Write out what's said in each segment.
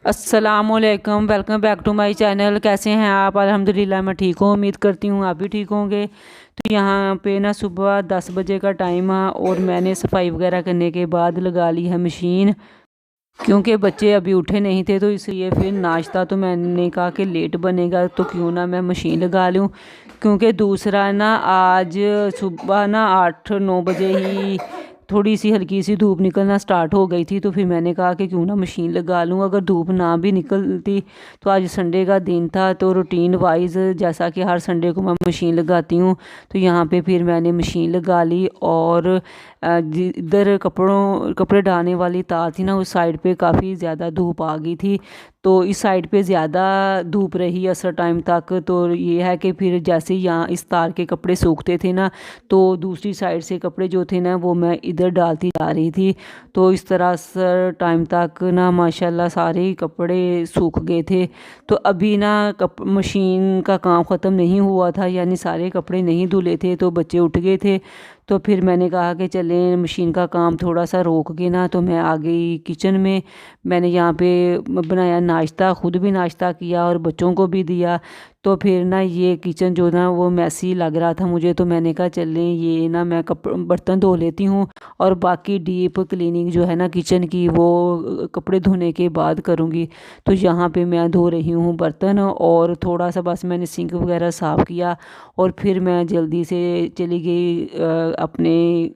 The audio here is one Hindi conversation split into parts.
अस्सलामुअलैकुम, welcome back to my channel. कैसे हैं आप? अल्हम्दुलिल्लाह मैं ठीक हूँ। उम्मीद करती हूँ आप भी ठीक होंगे। तो यहाँ पे ना सुबह 10 बजे का टाइम है और मैंने सफाई वगैरह करने के बाद लगा ली है मशीन, क्योंकि बच्चे अभी उठे नहीं थे। तो इसलिए फिर नाश्ता तो मैंने कहा कि लेट बनेगा तो क्यों ना मैं मशीन लगा लूँ। क्योंकि दूसरा ना आज सुबह ना 8-9 बजे ही थोड़ी सी हल्की सी धूप निकलना स्टार्ट हो गई थी। तो फिर मैंने कहा कि क्यों ना मशीन लगा लूँ। अगर धूप ना भी निकलती तो आज संडे का दिन था, तो रूटीन वाइज जैसा कि हर संडे को मैं मशीन लगाती हूँ, तो यहाँ पे फिर मैंने मशीन लगा ली। और जिधर कपड़े डालने वाली तार थी ना, उस साइड पे काफ़ी ज़्यादा धूप आ गई थी। तो इस साइड पे ज़्यादा धूप रही असर टाइम तक। तो ये है कि फिर जैसे ही यहाँ इस तार के कपड़े सूखते थे ना, तो दूसरी साइड से कपड़े जो थे ना वो मैं इधर डालती जा रही थी। तो इस तरह से टाइम तक ना माशाल्लाह सारे ही कपड़े सूख गए थे। तो अभी ना मशीन का काम ख़त्म नहीं हुआ था, यानी सारे कपड़े नहीं धुले थे, तो बच्चे उठ गए थे। तो फिर मैंने कहा कि चलें मशीन का काम थोड़ा सा रोक के ना, तो मैं आ गई किचन में। मैंने यहाँ पे बनाया नाश्ता, ख़ुद भी नाश्ता किया और बच्चों को भी दिया। तो फिर ना ये किचन जो ना वो मैसी लग रहा था मुझे, तो मैंने कहा चलें ये ना मैं बर्तन धो लेती हूँ और बाकी डीप क्लीनिंग जो है ना किचन की वो कपड़े धोने के बाद करूँगी। तो यहाँ पे मैं धो रही हूँ बर्तन और थोड़ा सा बस मैंने सिंक वगैरह साफ़ किया और फिर मैं जल्दी से चली गई अपने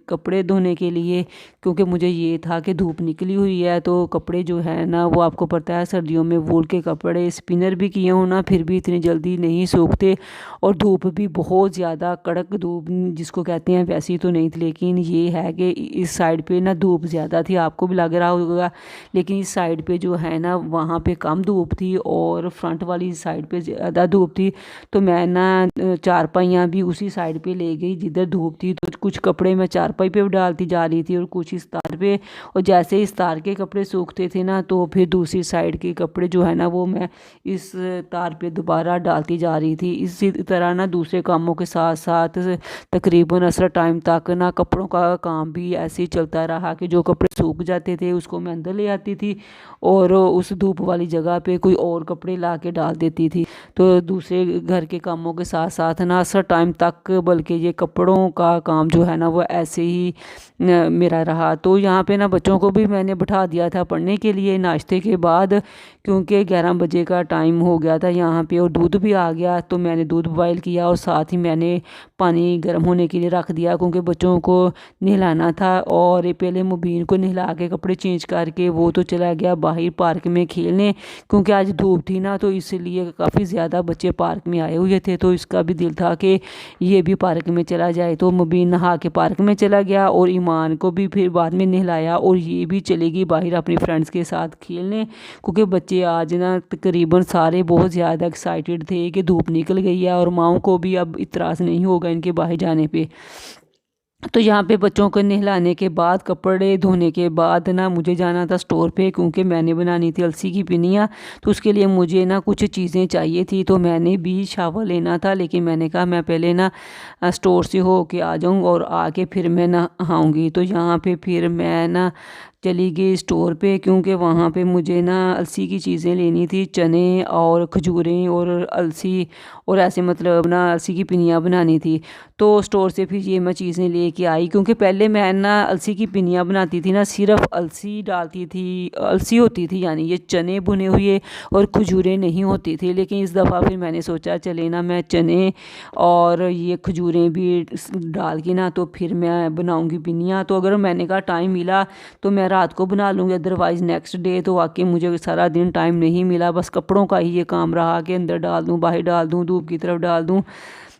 कपड़े धोने के लिए। क्योंकि मुझे ये था कि धूप निकली हुई है, तो कपड़े जो है ना वो आपको पता है सर्दियों में वूल के कपड़े स्पिनर भी किए हो ना फिर भी इतनी जल्दी नहीं सूखते। और धूप भी बहुत ज़्यादा कड़क धूप जिसको कहते हैं वैसी तो नहीं थी, लेकिन ये है कि इस साइड पे ना धूप ज़्यादा थी, आपको भी लग रहा होगा। लेकिन इस साइड पे जो है ना वहाँ पे कम धूप थी और फ्रंट वाली साइड पे ज़्यादा धूप थी। तो मैं ना चारपाइयाँ भी उसी साइड पे ले गई जिधर धूप थी। तो कुछ कपड़े मैं चारपाई पे डालती जा रही थी और कुछ इस तार पे। और जैसे इस तार के कपड़े सूखते थे ना, तो फिर दूसरी साइड के कपड़े जो है ना वो मैं इस तार पे दोबारा डालती जा रही थी। इसी तरह ना दूसरे कामों के साथ साथ तकरीबन असर टाइम तक ना कपड़ों का काम भी ऐसे ही चलता रहा कि जो कपड़े सूख जाते थे उसको मैं अंदर ले आती थी और उस धूप वाली जगह पे कोई और कपड़े ला के डाल देती थी। तो दूसरे घर के कामों के साथ साथ ना असर टाइम तक बल्कि ये कपड़ों का काम जो है ना वो ऐसे ही मेरा रहा। तो यहाँ पे ना बच्चों को भी मैंने बिठा दिया था पढ़ने के लिए नाश्ते के बाद, क्योंकि 11 बजे का टाइम हो गया था यहाँ पे और दूध भी आ गया। तो मैंने दूध बॉयल किया और साथ ही मैंने पानी गर्म होने के लिए रख दिया, क्योंकि बच्चों को नहलाना था। और पहले मुबीन को नहला के कपड़े चेंज करके वो तो चला गया बाहर पार्क में खेलने, क्योंकि आज धूप थी ना, तो इसलिए काफ़ी ज़्यादा बच्चे पार्क में आए हुए थे। तो इसका भी दिल था कि ये भी पार्क में चला जाए। तो मुबीन नहा के पार्क में चला गया और ईमान को भी फिर बाद में नहलाया और ये भी चलेगी बाहर अपने फ्रेंड्स के साथ खेलने। क्योंकि बच्चे आज ना तकरीबन सारे बहुत ज़्यादा एक्साइटेड थे कि धूप निकल गई है और माओ को भी अब इतराज़ नहीं होगा इनके बाहर जाने पे। तो यहाँ पे बच्चों को नहलाने के बाद कपड़े धोने के बाद ना मुझे जाना था स्टोर पे, क्योंकि मैंने बनानी थी अलसी की पिनिया। तो उसके लिए मुझे ना कुछ चीज़ें चाहिए थी, तो मैंने भी शावर लेना था। लेकिन मैंने कहा मैं पहले ना स्टोर से हो के आ जाऊँ और आके फिर मैं नहाऊँगी। तो यहाँ पे फिर मैं ना चली गई स्टोर पे, क्योंकि वहाँ पे मुझे ना अलसी की चीज़ें लेनी थी, चने और खजूरें और अलसी और ऐसे मतलब ना अलसी की पिनिया बनानी थी। तो स्टोर से फिर ये मैं चीज़ें लेके आई, क्योंकि पहले मैं ना अलसी की पिनिया बनाती थी ना सिर्फ अलसी डालती थी, अलसी होती थी, यानी ये चने भुने हुए और खजूरें नहीं होती थी। लेकिन इस दफ़ा फिर मैंने सोचा चले ना मैं चने और ये खजूरें भी डाल के ना तो फिर मैं बनाऊँगी पिनिया। तो अगर मैंने कहा टाइम मिला तो मैं रात को बना लूँगी, अदरवाइज़ नेक्स्ट डे। तो वाकई मुझे सारा दिन टाइम नहीं मिला, बस कपड़ों का ही ये काम रहा कि अंदर डाल दूँ बाहर डाल दूँ धूप की तरफ डाल दूँ।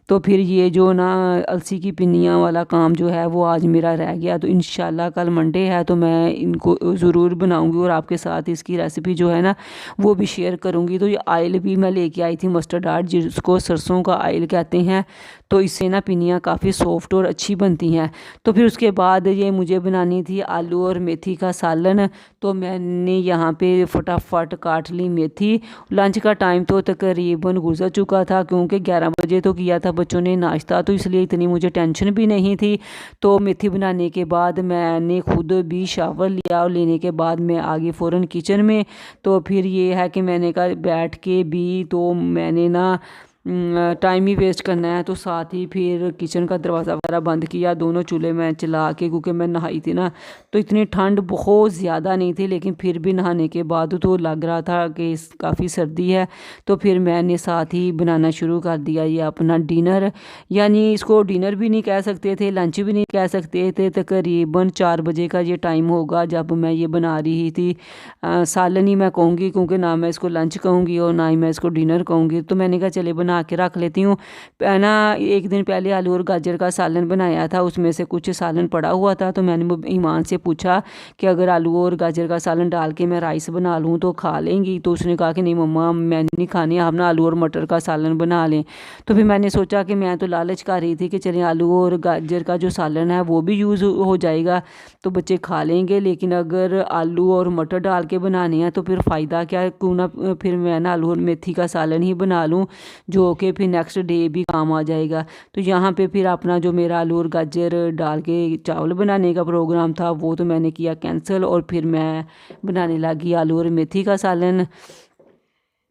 तो फिर ये जो ना अलसी की पिनिया वाला काम जो है वो आज मेरा रह गया। तो इंशाल्लाह कल मंडे है तो मैं इनको ज़रूर बनाऊंगी और आपके साथ इसकी रेसिपी जो है ना वो भी शेयर करूंगी। तो ये आयल भी मैं लेके आई थी मस्टर्ड आयल, जिसको सरसों का आयल कहते हैं। तो इससे ना पिनियाँ काफ़ी सॉफ्ट और अच्छी बनती हैं। तो फिर उसके बाद ये मुझे बनानी थी आलू और मेथी का सालन। तो मैंने यहाँ पे फटाफट काट ली मेथी। लंच का टाइम तो तकरीबन गुजर चुका था, क्योंकि 11 बजे तो किया था बच्चों ने नाश्ता, तो इसलिए इतनी मुझे टेंशन भी नहीं थी। तो मेथी बनाने के बाद मैंने खुद भी शावर लिया, और लेने के बाद मैं आ गई फ़ौरन किचन में। तो फिर ये है कि मैंने कहा बैठ के भी तो मैंने ना टाइम ही वेस्ट करना है, तो साथ ही फिर किचन का दरवाज़ा वगैरह बंद किया, दोनों चूल्हे मैं चला के, क्योंकि मैं नहाई थी ना, तो इतनी ठंड बहुत ज़्यादा नहीं थी, लेकिन फिर भी नहाने के बाद तो लग रहा था कि काफ़ी सर्दी है। तो फिर मैंने साथ ही बनाना शुरू कर दिया ये अपना डिनर, यानी इसको डिनर भी नहीं कह सकते थे, लंच भी नहीं कह सकते थे। तकरीबन 4 बजे का ये टाइम होगा जब मैं ये बना रही थी। सालन ही मैं कहूँगी, क्योंकि ना मैं इसको लंच कहूँगी और ना ही मैं इसको डिनर कहूँगी। तो मैंने कहा चले बना के रख लेती हूँ। ना एक दिन पहले आलू और गाजर का सालन बनाया था, उसमें से कुछ सालन पड़ा हुआ था। तो मैंने ईमान से पूछा कि अगर आलू और गाजर का सालन डाल के मैं राइस बना लूँ तो खा लेंगी। तो उसने कहा कि नहीं मम्मा, मैंने नहीं खानी, आप ना आलू और मटर का सालन बना लें। तो फिर मैंने सोचा कि मैं तो लालच कर रही थी कि चलिए आलू और गाजर का जो सालन है वो भी यूज़ हो जाएगा, तो बच्चे खा लेंगे। लेकिन अगर आलू और मटर डाल के बनाने हैं तो फिर फ़ायदा क्या है, क्यों ना फिर मैं ना आलू और मेथी का सालन ही बना लूँ, जो कि फिर नेक्स्ट डे भी काम आ जाएगा। तो यहाँ पे फिर अपना जो मेरा आलू और गाजर डाल के चावल बनाने का प्रोग्राम था वो तो मैंने किया कैंसिल, और फिर मैं बनाने लगी आलू और मेथी का सालन।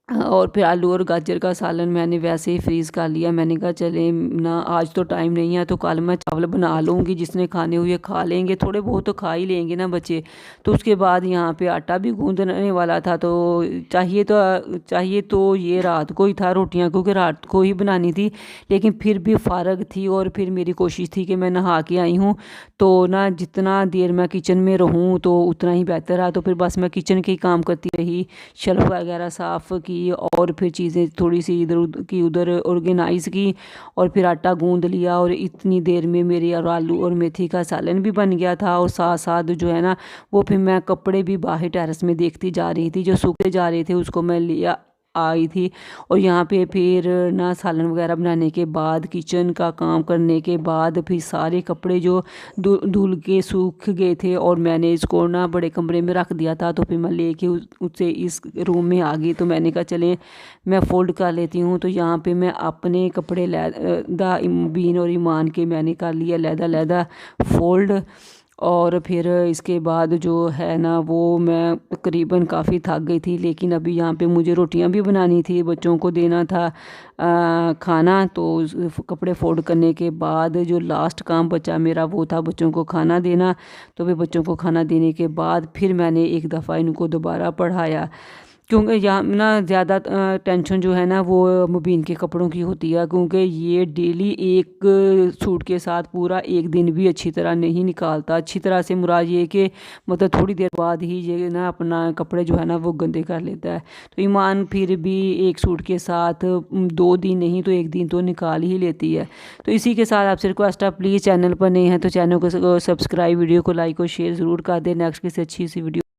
और फिर आलू और गाजर का सालन मैंने वैसे ही फ्रीज़ कर लिया। मैंने कहा चले ना, आज तो टाइम नहीं है तो कल मैं चावल बना लूँगी, जिसने खाने हुए खा लेंगे, थोड़े बहुत तो खा ही लेंगे ना बच्चे। तो उसके बाद यहाँ पे आटा भी गूँदने वाला था, तो चाहिए तो ये रात को ही था रोटियाँ, क्योंकि रात को ही बनानी थी। लेकिन फिर भी फ़ारग थी, और फिर मेरी कोशिश थी कि मैं नहा के आई हूँ, तो ना जितना देर मैं किचन में रहूँ तो उतना ही बेहतर है। तो फिर बस मैं किचन के ही काम करती रही, शेल्फ वगैरह साफ़ की, और फिर चीज़ें थोड़ी सी इधर उधर की उधर ऑर्गेनाइज़ की, और फिर आटा गूंद लिया। और इतनी देर में मेरी और आलू और मेथी का सालन भी बन गया था। और साथ साथ जो है ना, वो फिर मैं कपड़े भी बाहर टेरेस में देखती जा रही थी, जो सूखते जा रहे थे उसको मैं लिया आई थी। और यहाँ पे फिर ना सालन वगैरह बनाने के बाद, किचन का काम करने के बाद, फिर सारे कपड़े जो धुल के सूख गए थे, और मैंने इसको ना बड़े कमरे में रख दिया था। तो फिर मैं लेके उससे इस रूम में आ गई। तो मैंने कहा चले मैं फ़ोल्ड कर लेती हूँ। तो यहाँ पे मैं अपने कपड़े लहदा बीन और ईमान के मैंने कर लिया लहदा फ़ोल्ड। और फिर इसके बाद जो है ना, वो मैं तकरीबन काफ़ी थक गई थी, लेकिन अभी यहाँ पे मुझे रोटियां भी बनानी थी, बच्चों को देना था खाना। तो कपड़े फोल्ड करने के बाद जो लास्ट काम बचा मेरा वो था बच्चों को खाना देना। तो फिर बच्चों को खाना देने के बाद फिर मैंने एक दफ़ा इनको दोबारा पढ़ाया, क्योंकि यहाँ ना ज़्यादा टेंशन जो है ना वो मुबीन के कपड़ों की होती है, क्योंकि ये डेली एक सूट के साथ पूरा एक दिन भी अच्छी तरह नहीं निकालता। अच्छी तरह से मुराद ये कि मतलब थोड़ी देर बाद ही ये ना अपना कपड़े जो है ना वो गंदे कर लेता है। तो ईमान फिर भी एक सूट के साथ 2 दिन नहीं तो 1 दिन तो निकाल ही लेती है। तो इसी के साथ आपसे रिक्वेस्ट है, प्लीज़ चैनल पर नहीं है तो चैनल को सब्सक्राइब, वीडियो को लाइक और शेयर ज़रूर कर दें। नेक्स्ट किसी अच्छी सी वीडियो